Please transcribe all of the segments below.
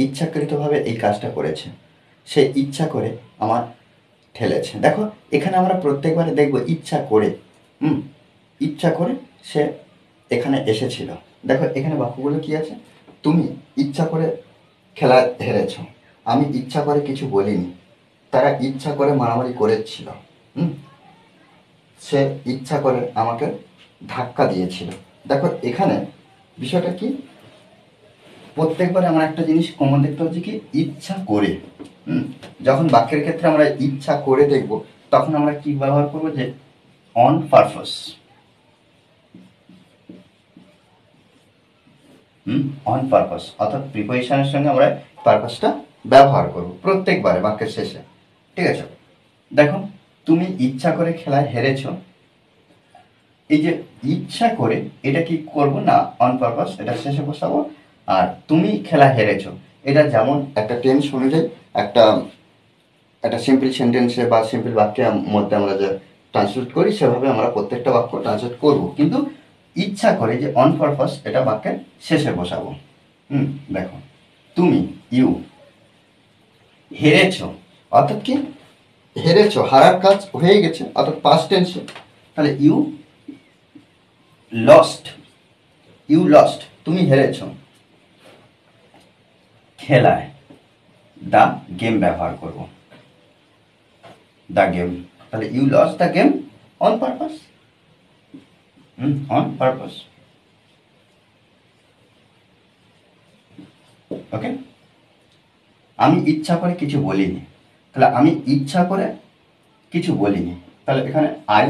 ইচ্ছাকৃতভাবে এই কাজটা করেছে, সে ইচ্ছা করে আমার ঠেলেছে। দেখো এখানে আমরা প্রত্যেকবারে দেখব ইচ্ছা করে, ইচ্ছা করে সে এখানে এসেছিল। দেখো এখানে বাক্যগুলো কি আছে, তুমি ইচ্ছা করে খেলা হেরেছ, আমি ইচ্ছা করে কিছু বলিনি, তারা ইচ্ছা করে মারামারি করেছিল, সে ইচ্ছা করে আমাকে ধাক্কা দিয়েছিল। দেখো এখানে বিষয়টা কি, প্রত্যেকবার আমরা একটা জিনিস কমন দেখতে হচ্ছে কি, ইচ্ছা করে। যখন বাক্যের ক্ষেত্রে আমরা ইচ্ছা করে দেখব তখন আমরা কি ব্যবহার করবো, যে অন পারপাস। অন পারপাস অর্থাৎ প্রিপোজিশনের সঙ্গে আমরা পারপাসটা ব্যবহার করব প্রত্যেকবারে বাক্যের শেষে। ঠিক আছে, দেখো তুমি ইচ্ছা করে খেলায় হেরেছ, এই যে ইচ্ছা করে এটা কি করব না, অন পারপাস এটা শেষে বসাবো। আর তুমি খেলা হেরেছ এটা যেমন একটা টেন্স অনুযায়ী একটা একটা সিম্পল সেন্টেন্সে বা সিম্পল বাক্যের মধ্যে আমরা যে ট্রান্সলেট করি সেভাবে আমরা প্রত্যেকটা বাক্য ট্রান্সলেট করব, কিন্তু ইচ্ছা করে যে অন পারপাস এটা বাক্যের শেষে বসাবো। দেখো তুমি ইউ হেরেছ, অর্থাৎ কি হেরেছ, হারার কাজ হয়ে গেছে অর্থাৎ পাস্ট টেন্সে, তাহলে ইউ লস্ট, ইউ লস্ট তুমি হেরেছ খেলায়, দ্য গেম ব্যবহার করব, দ্য গেম, তাহলে you lost the game on purpose, on purpose. Okay, আমি ইচ্ছা করে কিছু বলিনি, তাহলে আমি ইচ্ছা করে কিছু বলিনি, তাহলে এখানে আই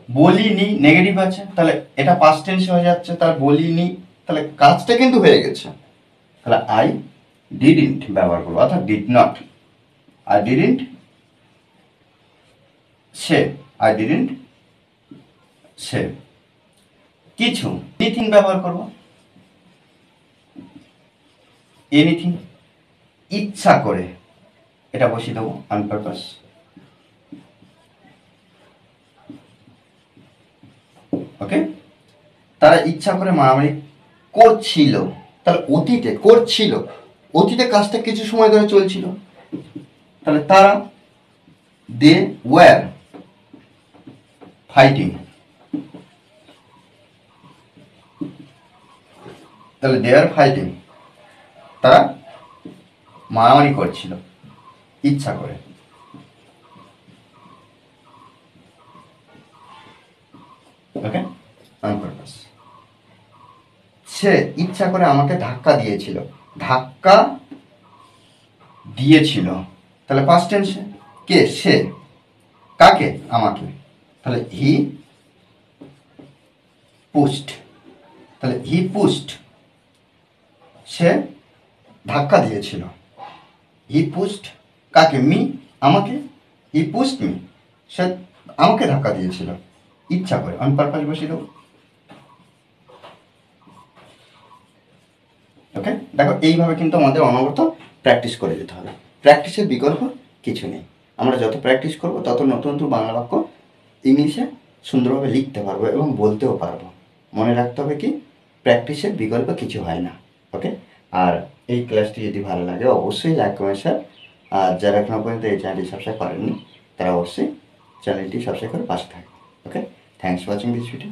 বলিনি নেগেটিভ আছে, তাহলে এটা পাস্ট টেন্স হয়ে যাচ্ছে, তাহলে বলিনি, তাহলে কাজটা কিন্তু হয়ে গেছে, তাহলে আই ডিডন্ট ব্যবহার করবো, অর্থাৎ did not, I didn't say, I didn't say কিছু, এনিথিং ব্যবহার করব, এনিথিং, ইচ্ছা করে এটা বসিয়ে দেবো অন পারপাস। ওকে, তারা ইচ্ছা করে মারামারি করছিল, তাহলে অতীতে করছিল, অতীতে কাজটা কিছু সময় ধরে চলছিল, তাহলে তারা দে ওয়ার ফাইটিং, তাহলে দে আর ফাইটিং তারা মারামারি করছিল ইচ্ছা করে। ওকে, অন পারপাস। সে ইচ্ছা করে আমাকে ধাক্কা দিয়েছিল, ধাক্কা দিয়েছিল, তাহলে পাস্ট টেন্সে কে, সে, কাকে, আমাকে, তাহলে হি পুস্ট, তাহলে হি পুস্ট সে ধাক্কা দিয়েছিল, হি পুস্ট কাকে, মি, আমাকে, হি পুস্ট মি সে আমাকে ধাক্কা দিয়েছিল ইচ্ছা করে, অন পারপাস বসিয়ে দেবো। ওকে, দেখো এইভাবে কিন্তু আমাদের অনবরত প্র্যাকটিস করে যেতে হবে, প্র্যাকটিসের বিকল্প কিছু নেই, আমরা যত প্র্যাকটিস করবো তত নতুন নতুন বাংলা বাক্য ইংলিশে সুন্দরভাবে লিখতে পারবো এবং বলতেও পারবো। মনে রাখতে হবে কি, প্র্যাকটিসের বিকল্প কিছু হয় না। ওকে, আর এই ক্লাসটি যদি ভালো লাগে অবশ্যই লাইক কমেন্ট শেয়ার, আর যারা এখনো পর্যন্ত এই চ্যানেলটি সাবস্ক্রাইব করেননি তারা অবশ্যই চ্যানেলটি সাবস্ক্রাইব করে পাশে থাকবে। Okay, thanks for watching this video.